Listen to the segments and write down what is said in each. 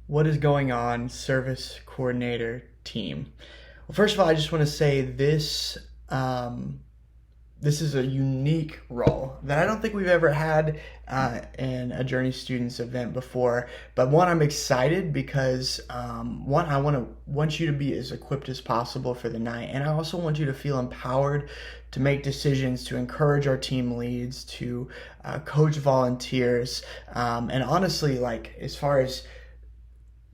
What is going on, service coordinator team? Well, first of all, I just want to say this is a unique role that I don't think we've ever had in a Journey Students event before. But one, I'm excited because one, I want you to be as equipped as possible for the night, and I also want you to feel empowered to make decisions, to encourage our team leads, to coach volunteers, and honestly, like as far as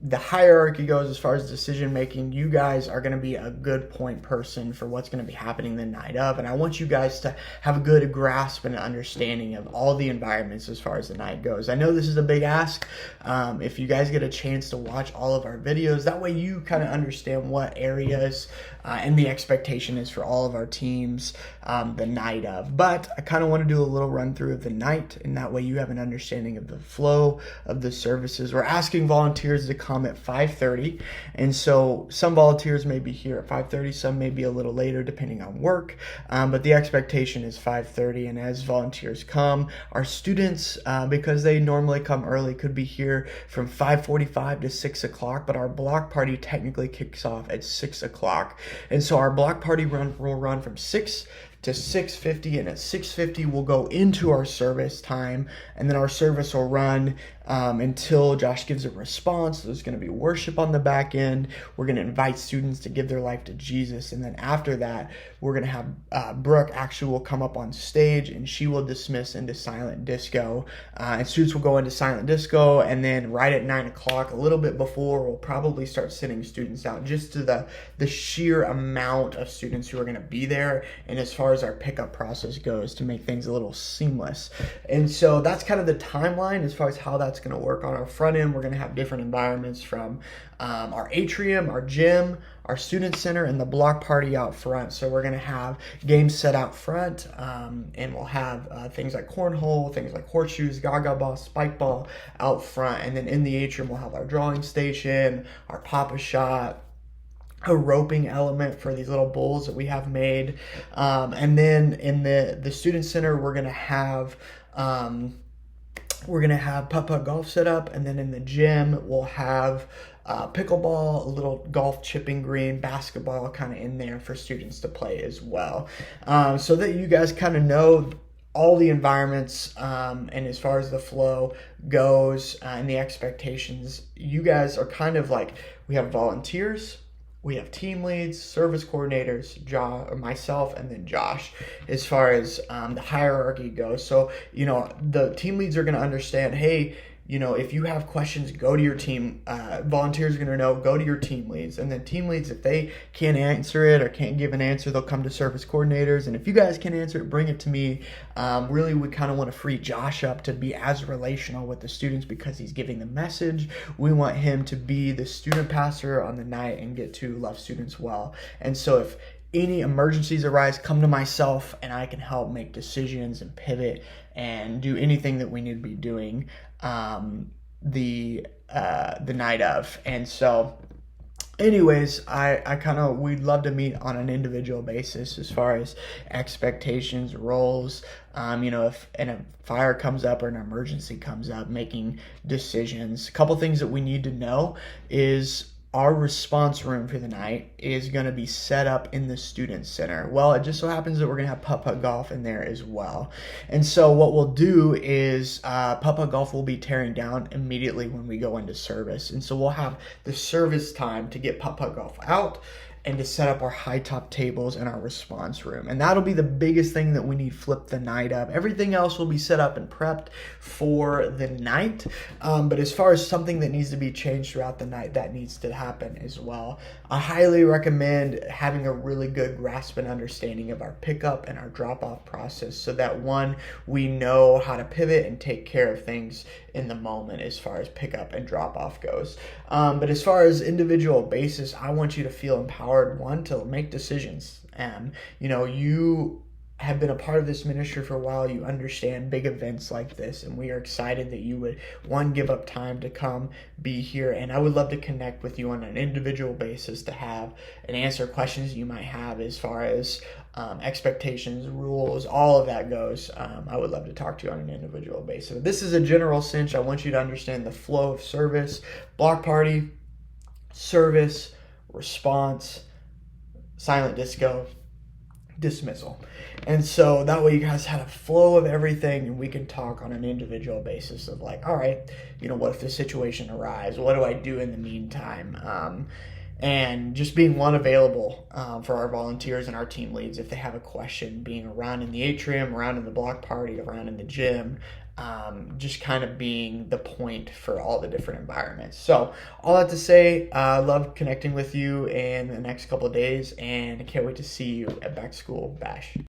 the hierarchy goes, as far as decision making, you guys are going to be a good point person for what's going to be happening the night of. And I want you guys to have a good grasp and understanding of all the environments as far as the night goes. I know this is a big ask. If you guys get a chance to watch all of our videos, that way you kind of understand what areas and the expectation is for all of our teams the night of. But I kind of want to do a little run through of the night, and that way you have an understanding of the flow of the services. We're asking volunteers to come at 5:30, and so some volunteers may be here at 5:30, some may be a little later depending on work, but the expectation is 5:30. And as volunteers come, our students, because they normally come early, could be here from 5:45 to 6 o'clock, but our block party technically kicks off at 6 o'clock. And so our block party will run from 6 to 6:50, and at 6:50 we'll go into our service time, and then our service will run until Josh gives a response. There's going to be worship on the back end. We're going to invite students to give their life to Jesus, and then after that we're going to have Brooke actually will come up on stage, and she will dismiss into silent disco, and students will go into silent disco, and then right at 9 o'clock, a little bit before, we'll probably start sending students out, just to the sheer amount of students who are going to be there, and as far as our pickup process goes, to make things a little seamless. And so that's kind of the timeline as far as how that's going to work. On our front end, we're going to have different environments from our atrium, our gym, our student center, and the block party out front. So we're going to have games set out front, and we'll have things like cornhole, things like horseshoes, gaga ball, spike ball out front. And then in the atrium, we'll have our drawing station, our papa shot, a roping element for these little bowls that we have made, and then in the student center we're gonna have putt-putt golf set up, and then in the gym we'll have pickleball, a little golf chipping green, basketball kind of in there for students to play as well, so that you guys kind of know all the environments, and as far as the flow goes, and the expectations. You guys are kind of like, we have volunteers, we have team leads, service coordinators, myself, and then Josh, as far as the hierarchy goes. So, the team leads are going to understand, hey, if you have questions, go to your team. Volunteers are going to know, go to your team leads. And then team leads, if they can't answer it or can't give an answer, they'll come to service coordinators. And if you guys can answer it, bring it to me. Really, we kind of want to free Josh up to be as relational with the students because he's giving the message. We want him to be the student pastor on the night and get to love students well. And so if any emergencies arise, come to myself, and I can help make decisions and pivot and do anything that we need to be doing the night of. And so anyways, we'd love to meet on an individual basis as far as expectations, roles, if a fire comes up or an emergency comes up, making decisions. A couple things that we need to know is our response room for the night is going to be set up in the student center. Well, it just so happens that we're going to have putt-putt golf in there as well. And so what we'll do is putt-putt golf will be tearing down immediately when we go into service. And so we'll have the service time to get putt-putt golf out and to set up our high top tables in our response room. And that'll be the biggest thing that we need flipped the night of. Everything else will be set up and prepped for the night. But as far as something that needs to be changed throughout the night, that needs to happen as well. I highly recommend having a really good grasp and understanding of our pickup and our drop-off process, so that one, we know how to pivot and take care of things in the moment as far as pickup and drop-off goes. But as far as individual basis, I want you to feel empowered, one, to make decisions. You have been a part of this ministry for a while. You understand big events like this, and we are excited that you would, one, give up time to come be here. And I would love to connect with you on an individual basis to have and answer questions you might have as far as expectations, rules, all of that goes. I would love to talk to you on an individual basis. This is a general cinch. I want you to understand the flow of service, block party, service, response, silent disco, dismissal. And so that way you guys had a flow of everything, and we can talk on an individual basis of like, all right, what if this situation arrives? What do I do in the meantime? And just being available for our volunteers and our team leads if they have a question, being around in the atrium, around in the block party, around in the gym, just kind of being the point for all the different environments. So all that to say, I love connecting with you in the next couple of days, and I can't wait to see you at Back to School Bash.